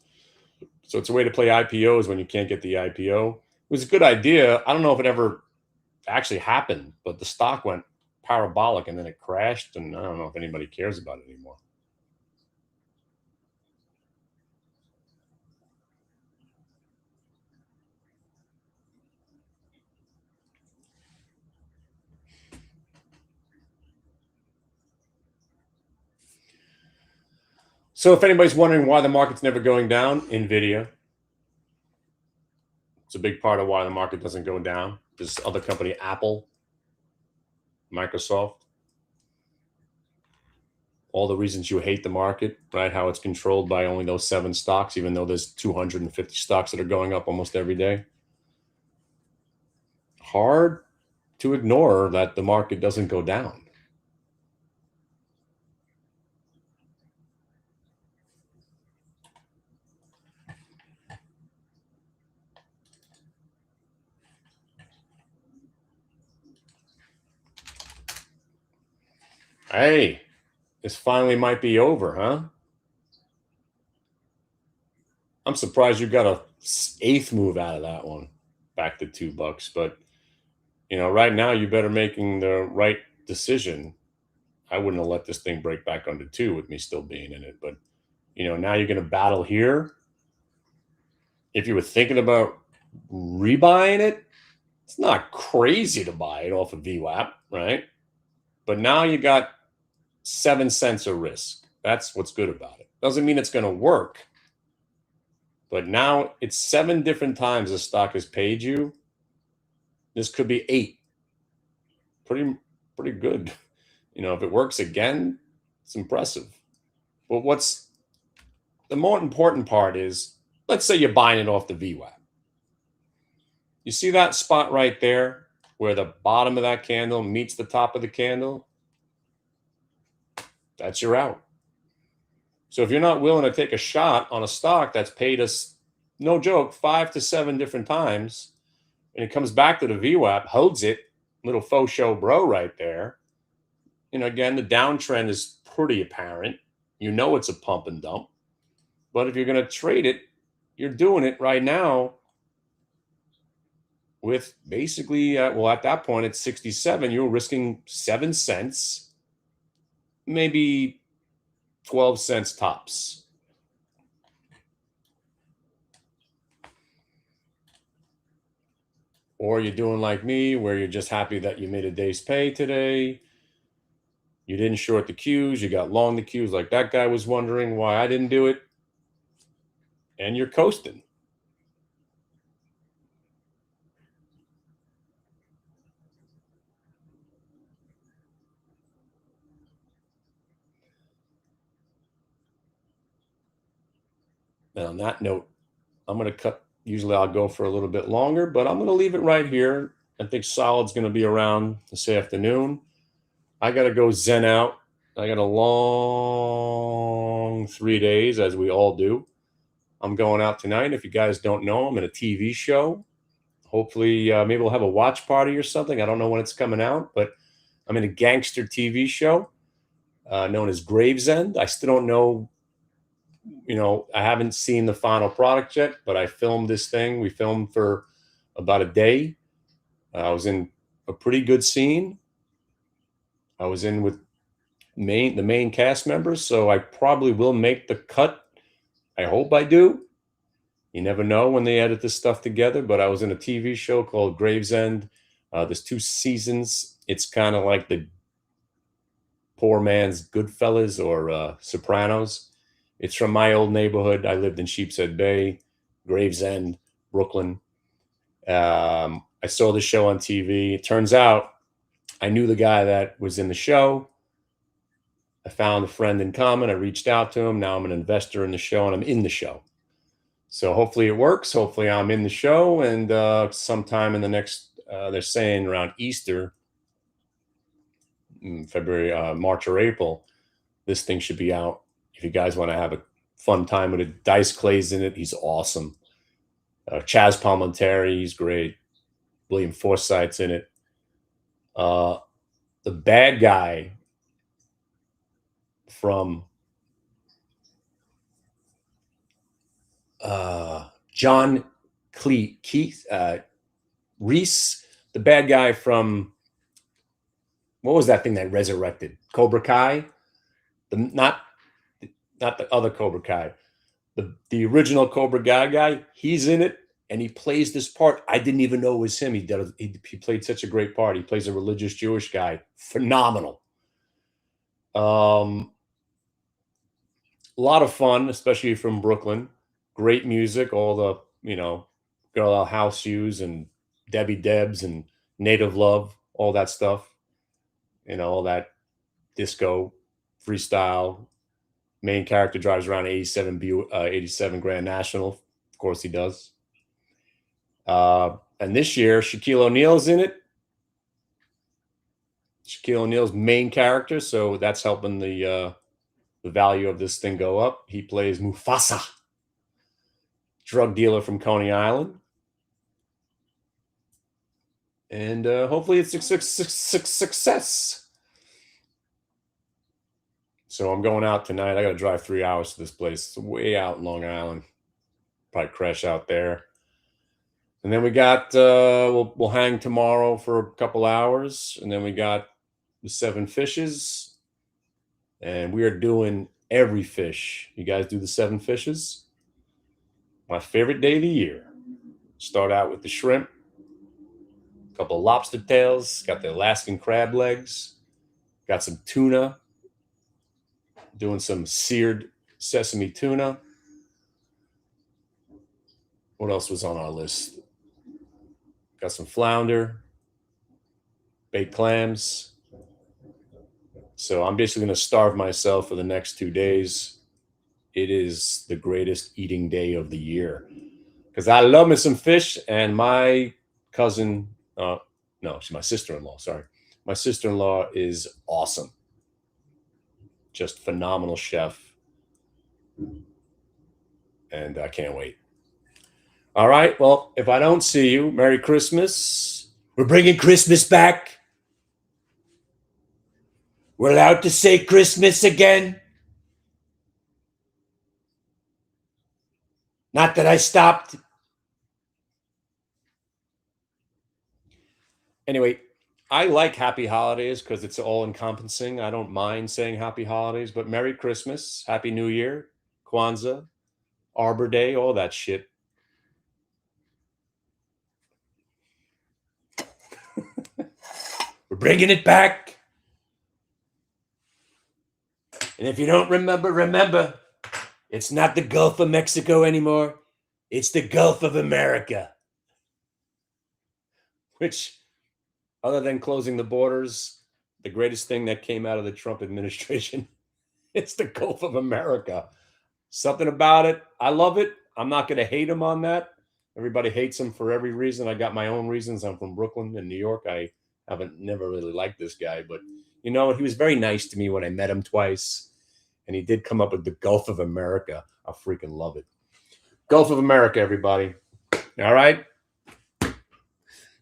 So it's a way to play IPOs when you can't get the IPO. It was a good idea. I don't know if it ever actually happened, but the stock went parabolic and then it crashed, and I don't know if anybody cares about it anymore. So if anybody's wondering why the market's never going down, NVIDIA. It's a big part of why the market doesn't go down. This other company, Apple, Microsoft. All the reasons you hate the market, right? How it's controlled by only those 7 stocks, even though there's 250 stocks that are going up almost every day. Hard to ignore that the market doesn't go down. Hey, this finally might be over, huh? I'm surprised you got a eighth move out of that one, back to $2. But right now you better making the right decision. I wouldn't have let this thing break back under 2 with me still being in it. But now you're going to battle here. If you were thinking about rebuying it, it's not crazy to buy it off of VWAP, right? But now you got 7 cents of risk. That's what's good about it. Doesn't mean it's going to work. But now it's 7 different times the stock has paid you. This could be 8. Pretty good. If it works again, it's impressive. But what's the more important part is, let's say you're buying it off the VWAP. You see that spot right there where the bottom of that candle meets the top of the candle? That's your out. So if you're not willing to take a shot on a stock that's paid us, no joke, 5 to 7 different times, and it comes back to the VWAP, holds it, little faux show bro right there. Again, the downtrend is pretty apparent. It's a pump and dump. But if you're going to trade it, you're doing it right now with basically, at that point, it's 67. You're risking 7 cents, maybe 12 cents tops. Or you're doing like me, where you're just happy that you made a day's pay today. You didn't short the cues. You got long the cues like that guy was wondering why I didn't do it. And you're coasting. And on that note, I'm going to cut. Usually I'll go for a little bit longer, but I'm going to leave it right here. I think Solid's going to be around this afternoon. I got to go zen out. I got a long 3 days, as we all do. I'm going out tonight. If you guys don't know, I'm in a TV show. Hopefully, maybe we'll have a watch party or something. I don't know when it's coming out, but I'm in a gangster TV show known as Gravesend. I still don't know. I haven't seen the final product yet, but I filmed this thing. We filmed for about a day. I was in a pretty good scene. I was in with the main cast members, so I probably will make the cut. I hope I do. You never know when they edit this stuff together, but I was in a TV show called Gravesend. There's 2 seasons. It's kind of like the poor man's Goodfellas or Sopranos. It's from my old neighborhood. I lived in Sheepshead Bay, Gravesend, Brooklyn. I saw the show on TV. It turns out I knew the guy that was in the show. I found a friend in common. I reached out to him. Now I'm an investor in the show, and I'm in the show. So hopefully it works. Hopefully I'm in the show, and sometime in the next, they're saying around Easter, February, March or April, this thing should be out. If you guys want to have a fun time with it, Dice Clay's in it. He's awesome. Chaz Palminteri, he's great. William Forsythe's in it. The bad guy from John Keith Reese, the bad guy from, what was that thing that resurrected? Cobra Kai? Not the other Cobra Kai. The original Cobra Kai guy, he's in it, and he plays this part. I didn't even know it was him. He played such a great part. He plays a religious Jewish guy. Phenomenal. A lot of fun, especially from Brooklyn. Great music, all the, Girl House Shoes and Debbie Debs and Native Love, all that stuff. All that disco, freestyle. Main character drives around 87 Grand National. Of course he does. And this year, Shaquille O'Neal's in it. Shaquille O'Neal's main character, so that's helping the value of this thing go up. He plays Mufasa, drug dealer from Coney Island. And hopefully it's a success. So I'm going out tonight. I got to drive 3 hours to this place. It's way out in Long Island. Probably crash out there. And then we got, we'll hang tomorrow for a couple hours. And then we got the 7 fishes. And we are doing every fish. You guys do the 7 fishes? My favorite day of the year. Start out with the shrimp. A couple of lobster tails. Got the Alaskan crab legs. Got some tuna. Doing some seared sesame tuna. What else was on our list? Got some flounder, baked clams. So I'm basically going to starve myself for the next 2 days. It is the greatest eating day of the year because I love me some fish. And my cousin, no, she's my sister-in-law. Sorry. My sister-in-law is awesome. Just phenomenal chef. And I can't wait. All right. Well, if I don't see you, Merry Christmas. We're bringing Christmas back. We're allowed to say Christmas again. Not that I stopped. Anyway, I like happy holidays because it's all encompassing. I don't mind saying happy holidays, but Merry Christmas, Happy New Year, Kwanzaa, Arbor Day, all that shit. We're bringing it back. And if you don't remember, it's not the Gulf of Mexico anymore. It's the Gulf of America. Which, other than closing the borders, the greatest thing that came out of the Trump administration, it's the Gulf of America. Something about it. I love it. I'm not going to hate him on that. Everybody hates him for every reason. I got my own reasons. I'm from Brooklyn and New York. I never really liked this guy, but you know, he was very nice to me when I met him twice. And he did come up with the Gulf of America. I freaking love it. Gulf of America, everybody. All right?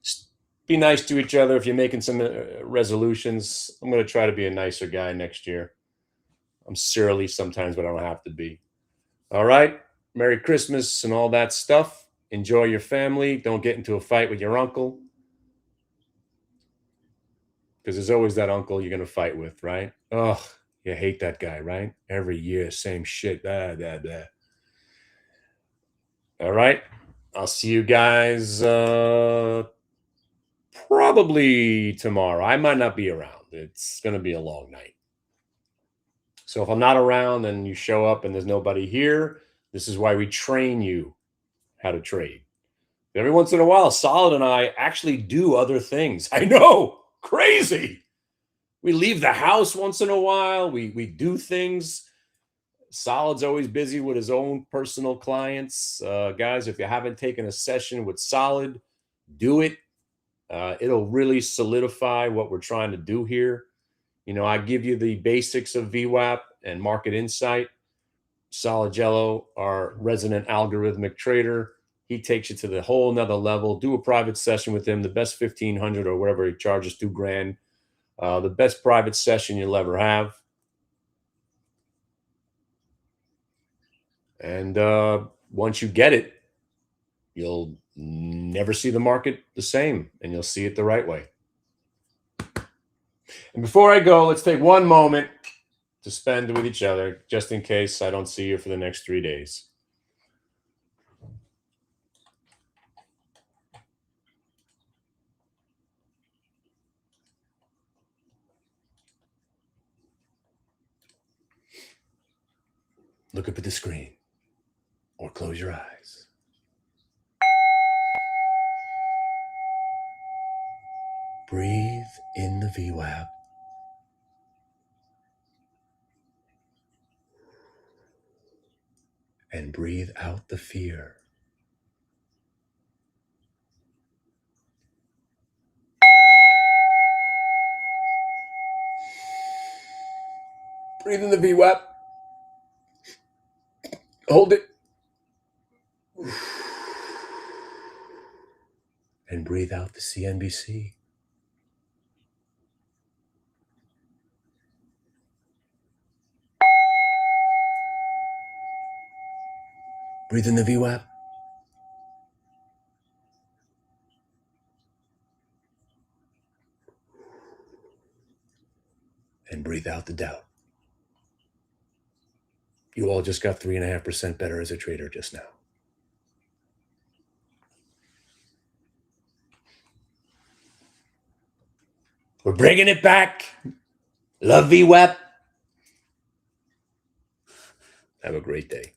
Just be nice to each other if you're making some resolutions. I'm going to try to be a nicer guy next year. I'm surly sometimes, but I don't have to be. All right? Merry Christmas and all that stuff. Enjoy your family. Don't get into a fight with your uncle. Because there's always that uncle you're going to fight with, right? Ugh. You hate that guy, right? Every year, same shit. Blah, blah, blah. All right. I'll see you guys probably tomorrow. I might not be around. It's going to be a long night. So if I'm not around and you show up and there's nobody here, this is why we train you how to trade. Every once in a while, Solid and I actually do other things. I know. Crazy. We leave the house once in a while. We do things. Solid's always busy with his own personal clients. Guys, if you haven't taken a session with Solid, do it. It'll really solidify what we're trying to do here. You know, I give you the basics of VWAP and market insight. Solid Jello, our resident algorithmic trader, he takes you to the whole nother level. Do a private session with him, the best 1,500 or whatever he charges, $2,000. The best private session you'll ever have. And once you get it, you'll never see the market the same, and you'll see it the right way. And before I go, let's take one moment to spend with each other, just in case I don't see you for the next 3 days. Look up at the screen or close your eyes. Breathe in the VWAP. And breathe out the fear. Breathe in the VWAP. Hold it. And breathe out the CNBC. Breathe in the VWAP. And breathe out the doubt. You all just got 3.5% better as a trader just now. We're bringing it back. Love VWAP. Have a great day.